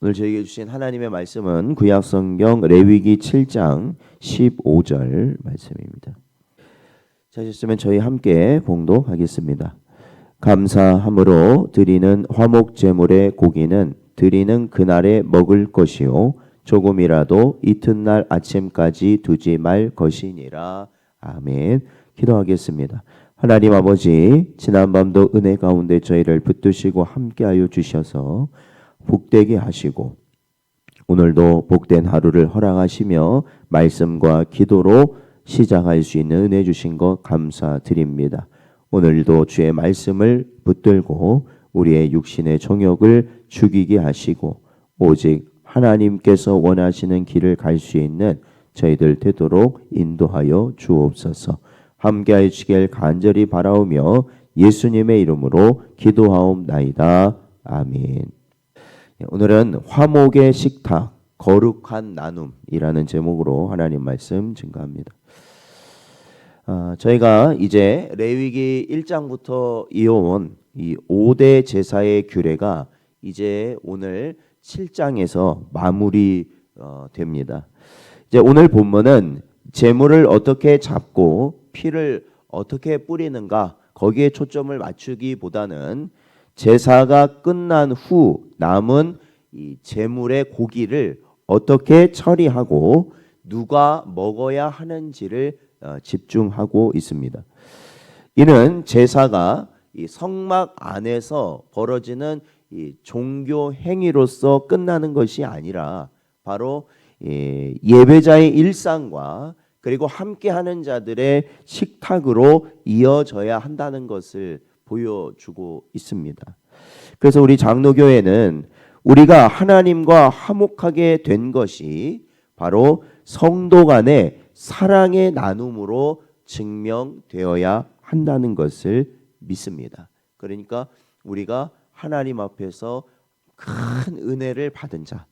오늘 저에게 주신 하나님의 말씀은 구약성경 레위기 7장 15절 말씀입니다. 찾으셨으면 저희 함께 봉독하겠습니다. 감사함으로 드리는 화목 제물의 고기는 드리는 그날에 먹을 것이요 조금이라도 이튿날 아침까지 두지 말 것이니라. 아멘. 기도하겠습니다. 하나님 아버지, 지난밤도 은혜 가운데 저희를 붙드시고 함께하여 주셔서 복되게 하시고 오늘도 복된 하루를 허락하시며 말씀과 기도로 시작할 수 있는 은혜 주신 것 감사드립니다. 오늘도 주의 말씀을 붙들고 우리의 육신의 정욕을 죽이게 하시고 오직 하나님께서 원하시는 길을 갈 수 있는 저희들 되도록 인도하여 주옵소서. 함께하여 주길 간절히 바라오며 예수님의 이름으로 기도하옵나이다. 아멘. 오늘은 화목의 식탁, 거룩한 나눔이라는 제목으로 하나님 말씀 증거합니다. 저희가 이제 레위기 1장부터 이어온 이 5대 제사의 규례가 이제 오늘 7장에서 마무리됩니다. 이제 오늘 본문은 제물을 어떻게 잡고 피를 어떻게 뿌리는가 거기에 초점을 맞추기보다는 제사가 끝난 후 남은 이 제물의 고기를 어떻게 처리하고 누가 먹어야 하는지를 집중하고 있습니다. 이는 제사가 이 성막 안에서 벌어지는 이 종교 행위로서 끝나는 것이 아니라 바로 예배자의 일상과 그리고 함께하는 자들의 식탁으로 이어져야 한다는 것을 보여주고 있습니다. 그래서 우리 장로교회는 우리가 하나님과 화목하게 된 것이 바로 성도 간의 사랑의 나눔으로 증명되어야 한다는 것을 믿습니다. 그러니까 우리가 하나님 앞에서 큰 은혜를 받은 자,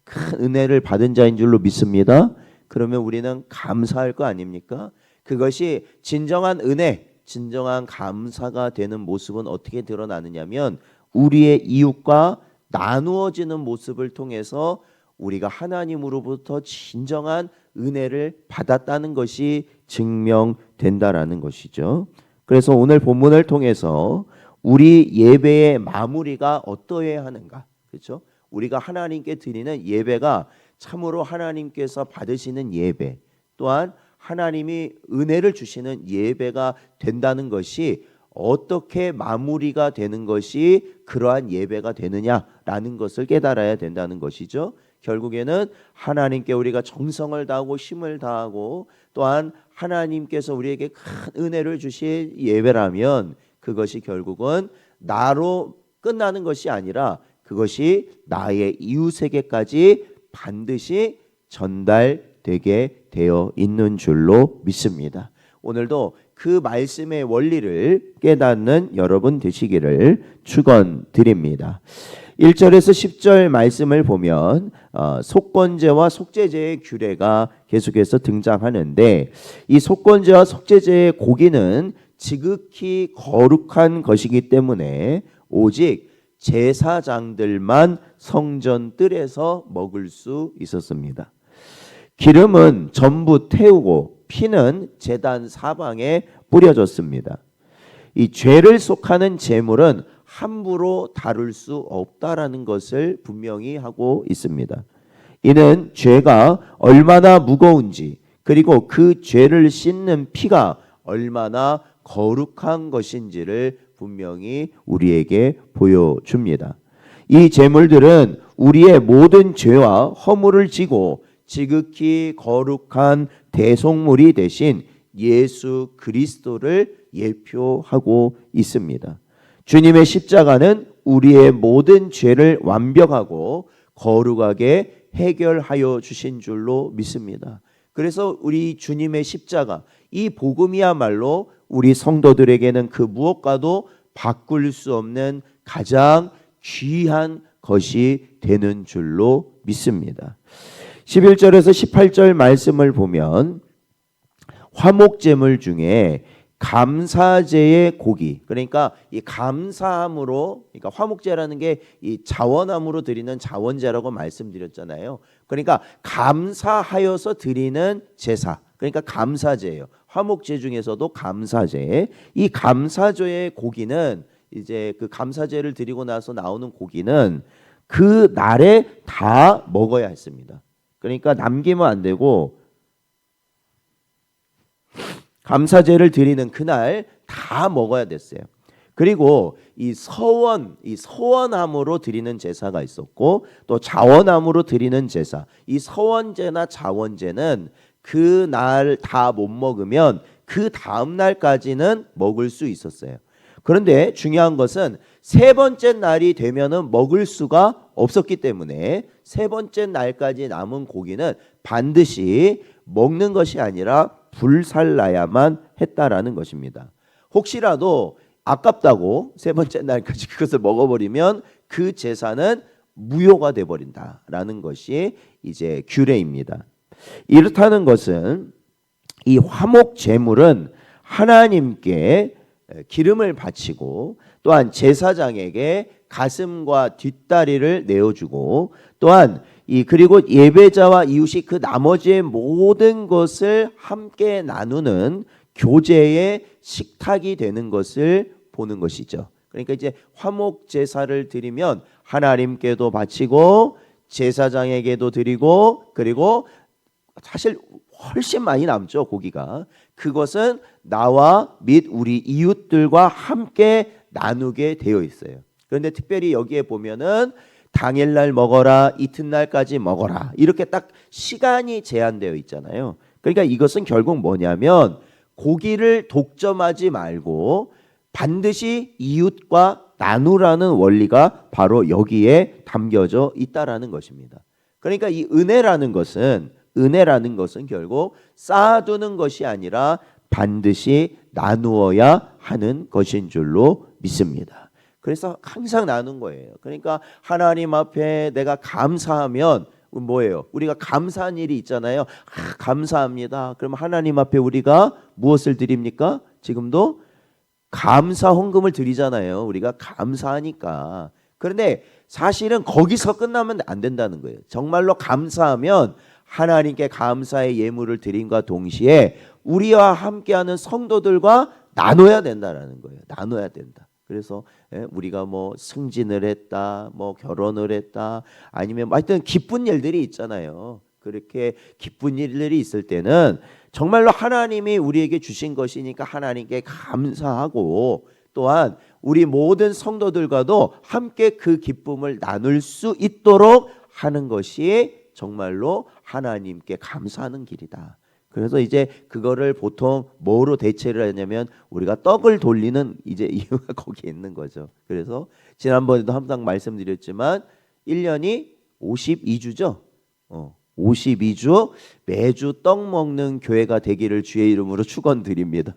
큰 은혜를 받은 자인 줄로 믿습니다. 그러면 우리는 감사할 거 아닙니까? 그것이 진정한 은혜, 진정한 감사가 되는 모습은 어떻게 드러나느냐면 우리의 이웃과 나누어지는 모습을 통해서 우리가 하나님으로부터 진정한 은혜를 받았다는 것이 증명된다라는 것이죠. 그래서 오늘 본문을 통해서 우리 예배의 마무리가 어떠해야 하는가? 그렇죠? 우리가 하나님께 드리는 예배가 참으로 하나님께서 받으시는 예배, 또한 하나님이 은혜를 주시는 예배가 된다는 것이 어떻게 마무리가 되는 것이 그러한 예배가 되느냐라는 것을 깨달아야 된다는 것이죠. 결국에는 하나님께 우리가 정성을 다하고 힘을 다하고 또한 하나님께서 우리에게 큰 은혜를 주실 예배라면 그것이 결국은 나로 끝나는 것이 아니라 그것이 나의 이웃에게까지 반드시 전달되게 되어 있는 줄로 믿습니다. 오늘도 그 말씀의 원리를 깨닫는 여러분 되시기를 축원드립니다. 1절에서 10절 말씀을 보면 속건제와 속죄제의 규례가 계속해서 등장하는데 이 속건제와 속죄제의 고기는 지극히 거룩한 것이기 때문에 오직 제사장들만 성전 뜰에서 먹을 수 있었습니다. 기름은 전부 태우고 피는 제단 사방에 뿌려졌습니다. 이 죄를 속하는 제물은 함부로 다룰 수 없다라는 것을 분명히 하고 있습니다. 이는 죄가 얼마나 무거운지 그리고 그 죄를 씻는 피가 얼마나 거룩한 것인지를 분명히 우리에게 보여줍니다. 이 제물들은 우리의 모든 죄와 허물을 지고 지극히 거룩한 대속물이 되신 예수 그리스도를 예표하고 있습니다. 주님의 십자가는 우리의 모든 죄를 완벽하고 거룩하게 해결하여 주신 줄로 믿습니다. 그래서 우리 주님의 십자가, 이 복음이야말로 우리 성도들에게는 그 무엇과도 바꿀 수 없는 가장 귀한 것이 되는 줄로 믿습니다. 11절에서 18절 말씀을 보면 화목제물 중에 감사제의 고기, 그러니까 이 감사함으로, 그러니까 화목제라는 게 이 자원함으로 드리는 자원제라고 말씀드렸잖아요. 그러니까 감사하여서 드리는 제사, 그러니까 감사제예요. 화목제 중에서도 감사제. 이 감사제의 고기는 이제 그 감사제를 드리고 나서 나오는 고기는 그 날에 다 먹어야 했습니다. 그러니까 남기면 안 되고 감사제를 드리는 그날 다 먹어야 됐어요. 그리고 이 서원함으로 드리는 제사가 있었고 또 자원함으로 드리는 제사. 이 서원제나 자원제는 그 날 다 못 먹으면 그 다음 날까지는 먹을 수 있었어요. 그런데 중요한 것은 세 번째 날이 되면은 먹을 수가 없었기 때문에 세 번째 날까지 남은 고기는 반드시 먹는 것이 아니라 불살라야만 했다라는 것입니다. 혹시라도 아깝다고 세 번째 날까지 그것을 먹어버리면 그 제사는 무효가 돼버린다라는 것이 이제 규례입니다. 이렇다는 것은 이 화목 제물은 하나님께 기름을 바치고 또한 제사장에게 가슴과 뒷다리를 내어주고 또한 그리고 예배자와 이웃이 그 나머지의 모든 것을 함께 나누는 교제의 식탁이 되는 것을 보는 것이죠. 그러니까 이제 화목 제사를 드리면 하나님께도 바치고 제사장에게도 드리고 그리고 사실 훨씬 많이 남죠, 고기가. 그것은 나와 및 우리 이웃들과 함께 나누게 되어 있어요. 그런데 특별히 여기에 보면은 당일날 먹어라, 이튿날까지 먹어라, 이렇게 딱 시간이 제한되어 있잖아요. 그러니까 이것은 결국 뭐냐면 고기를 독점하지 말고 반드시 이웃과 나누라는 원리가 바로 여기에 담겨져 있다라는 것입니다. 그러니까 이 은혜라는 것은 결국 쌓아두는 것이 아니라 반드시 나누어야 하는 것인 줄로 믿습니다. 그래서 항상 나눈 거예요. 그러니까 하나님 앞에 내가 감사하면 뭐예요? 우리가 감사한 일이 있잖아요. 감사합니다. 그럼 하나님 앞에 우리가 무엇을 드립니까? 지금도 감사 헌금을 드리잖아요. 우리가 감사하니까. 그런데 사실은 거기서 끝나면 안 된다는 거예요. 정말로 감사하면 하나님께 감사의 예물을 드림과 동시에 우리와 함께하는 성도들과 나눠야 된다라는 거예요. 나눠야 된다. 그래서 우리가 뭐 승진을 했다, 뭐 결혼을 했다, 아니면 하여튼 기쁜 일들이 있잖아요. 그렇게 기쁜 일들이 있을 때는 정말로 하나님이 우리에게 주신 것이니까 하나님께 감사하고 또한 우리 모든 성도들과도 함께 그 기쁨을 나눌 수 있도록 하는 것이 정말로 하나님께 감사하는 길이다. 그래서 이제 그거를 보통 뭐로 대체를 하냐면 우리가 떡을 돌리는 이제 이유가 거기에 있는 거죠. 그래서 지난번에도 항상 말씀드렸지만 1년이 52주죠. 52주 매주 떡 먹는 교회가 되기를 주의 이름으로 축원드립니다.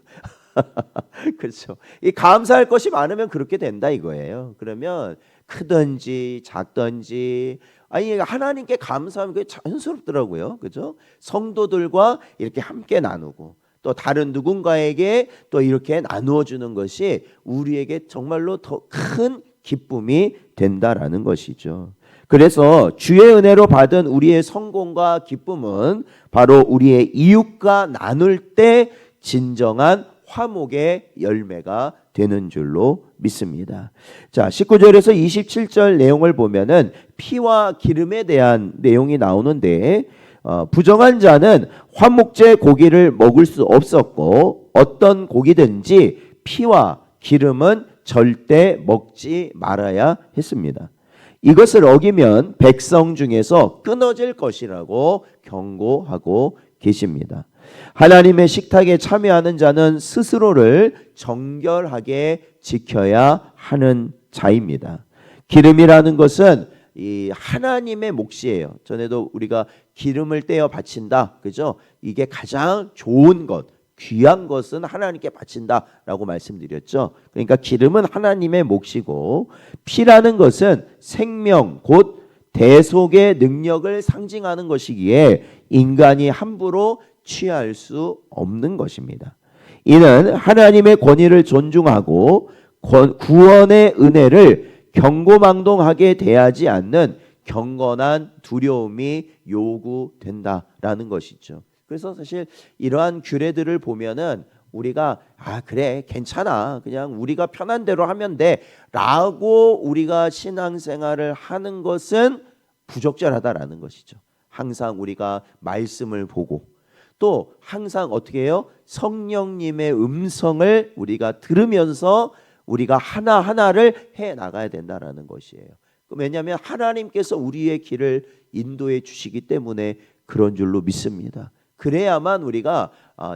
그렇죠. 이 감사할 것이 많으면 그렇게 된다 이거예요. 그러면 크든지 작든지 아니 하나님께 감사하면 그게 자연스럽더라고요. 그죠? 성도들과 이렇게 함께 나누고 또 다른 누군가에게 또 이렇게 나누어 주는 것이 우리에게 정말로 더 큰 기쁨이 된다라는 것이죠. 그래서 주의 은혜로 받은 우리의 성공과 기쁨은 바로 우리의 이웃과 나눌 때 진정한 화목의 열매가 되는 줄로 믿습니다. 자, 19절에서 27절 내용을 보면은 피와 기름에 대한 내용이 나오는데 부정한 자는 화목제 고기를 먹을 수 없었고 어떤 고기든지 피와 기름은 절대 먹지 말아야 했습니다. 이것을 어기면 백성 중에서 끊어질 것이라고 경고하고 계십니다. 하나님의 식탁에 참여하는 자는 스스로를 정결하게 지켜야 하는 자입니다. 기름이라는 것은 이 하나님의 몫이에요. 전에도 우리가 기름을 떼어 바친다, 그죠? 이게 가장 좋은 것, 귀한 것은 하나님께 바친다라고 말씀드렸죠. 그러니까 기름은 하나님의 몫이고 피라는 것은 생명 곧 대속의 능력을 상징하는 것이기에 인간이 함부로 취할 수 없는 것입니다. 이는 하나님의 권위를 존중하고 구원의 은혜를 경고망동하게 대하지 않는 경건한 두려움이 요구된다라는 것이죠. 그래서 사실 이러한 규례들을 보면은 우리가 그래 괜찮아 그냥 우리가 편한 대로 하면 돼라고 우리가 신앙생활을 하는 것은 부적절하다라는 것이죠. 항상 우리가 말씀을 보고 또 항상 어떻게 해요? 성령님의 음성을 우리가 들으면서 우리가 하나하나를 해 나가야 된다라는 것이에요. 왜냐하면 하나님께서 우리의 길을 인도해 주시기 때문에 그런 줄로 믿습니다. 그래야만 우리가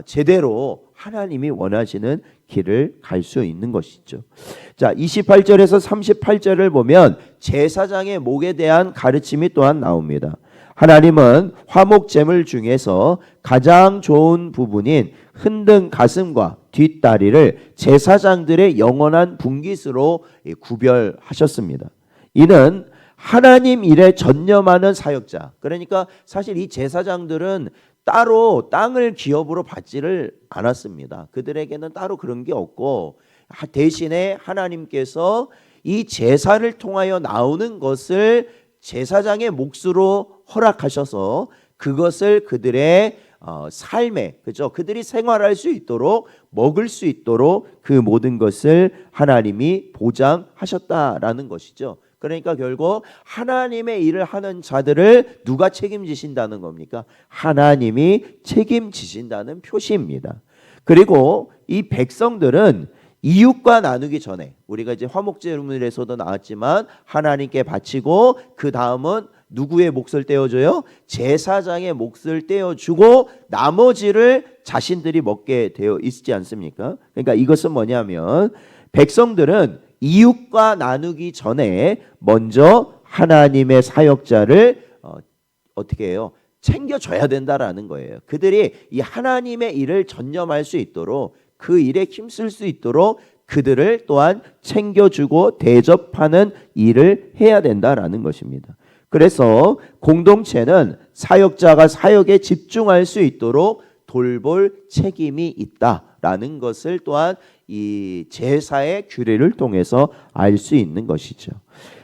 제대로 하나님이 원하시는 길을 갈 수 있는 것이죠. 자, 28절에서 38절을 보면 제사장의 목에 대한 가르침이 또한 나옵니다. 하나님은 화목제물 중에서 가장 좋은 부분인 흔든 가슴과 뒷다리를 제사장들의 영원한 분깃으로 구별하셨습니다. 이는 하나님 일에 전념하는 사역자. 그러니까 사실 이 제사장들은 따로 땅을 기업으로 받지를 않았습니다. 그들에게는 따로 그런 게 없고 대신에 하나님께서 이 제사를 통하여 나오는 것을 제사장의 몫으로 허락하셔서 그것을 그들의 삶에 그죠? 그들이 생활할 수 있도록 먹을 수 있도록 그 모든 것을 하나님이 보장하셨다라는 것이죠. 그러니까 결국 하나님의 일을 하는 자들을 누가 책임지신다는 겁니까? 하나님이 책임지신다는 표시입니다. 그리고 이 백성들은 이웃과 나누기 전에 우리가 이제 화목제물에서도 나왔지만 하나님께 바치고 그 다음은 누구의 몫을 떼어줘요? 제사장의 몫을 떼어주고 나머지를 자신들이 먹게 되어 있지 않습니까? 그러니까 이것은 뭐냐면 백성들은 이웃과 나누기 전에 먼저 하나님의 사역자를 어떻게 해요? 챙겨줘야 된다라는 거예요. 그들이 이 하나님의 일을 전념할 수 있도록 그 일에 힘쓸 수 있도록 그들을 또한 챙겨주고 대접하는 일을 해야 된다라는 것입니다. 그래서 공동체는 사역자가 사역에 집중할 수 있도록 돌볼 책임이 있다라는 것을 또한 이 제사의 규례를 통해서 알 수 있는 것이죠.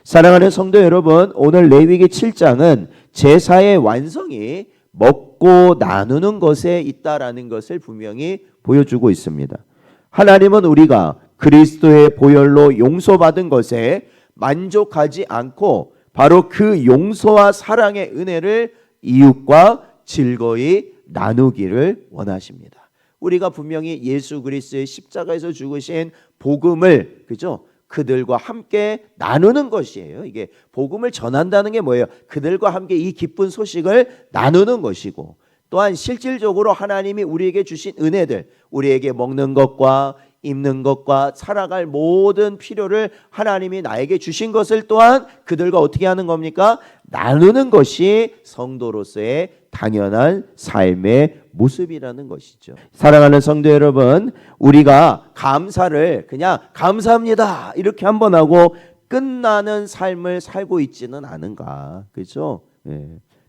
사랑하는 성도 여러분, 오늘 레위기 7장은 제사의 완성이 먹고 나누는 것에 있다라는 것을 분명히 보여주고 있습니다. 하나님은 우리가 그리스도의 보혈로 용서받은 것에 만족하지 않고 바로 그 용서와 사랑의 은혜를 이웃과 즐거이 나누기를 원하십니다. 우리가 분명히 예수 그리스도의 십자가에서 죽으신 복음을 그죠? 그들과 함께 나누는 것이에요. 이게 복음을 전한다는 게 뭐예요? 그들과 함께 이 기쁜 소식을 나누는 것이고 또한 실질적으로 하나님이 우리에게 주신 은혜들, 우리에게 먹는 것과 입는 것과 살아갈 모든 필요를 하나님이 나에게 주신 것을 또한 그들과 어떻게 하는 겁니까? 나누는 것이 성도로서의 당연한 삶의 모습이라는 것이죠. 사랑하는 성도 여러분, 우리가 감사를 그냥 감사합니다 이렇게 한번 하고 끝나는 삶을 살고 있지는 않은가, 그렇죠?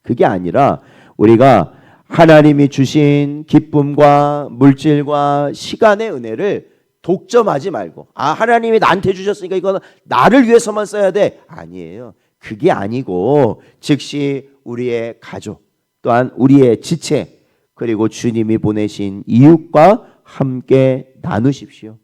그게 아니라 우리가 하나님이 주신 기쁨과 물질과 시간의 은혜를 독점하지 말고 하나님이 나한테 주셨으니까 이거는 나를 위해서만 써야 돼. 아니에요. 그게 아니고 즉시 우리의 가족 또한 우리의 지체 그리고 주님이 보내신 이웃과 함께 나누십시오.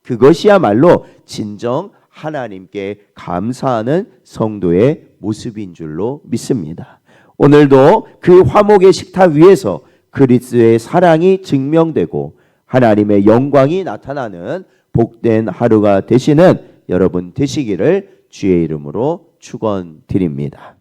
그것이야말로 진정 하나님께 감사하는 성도의 모습인 줄로 믿습니다. 오늘도 그 화목의 식탁 위에서 그리스도의 사랑이 증명되고 하나님의 영광이 나타나는 복된 하루가 되시는 여러분 되시기를 주의 이름으로 축원드립니다.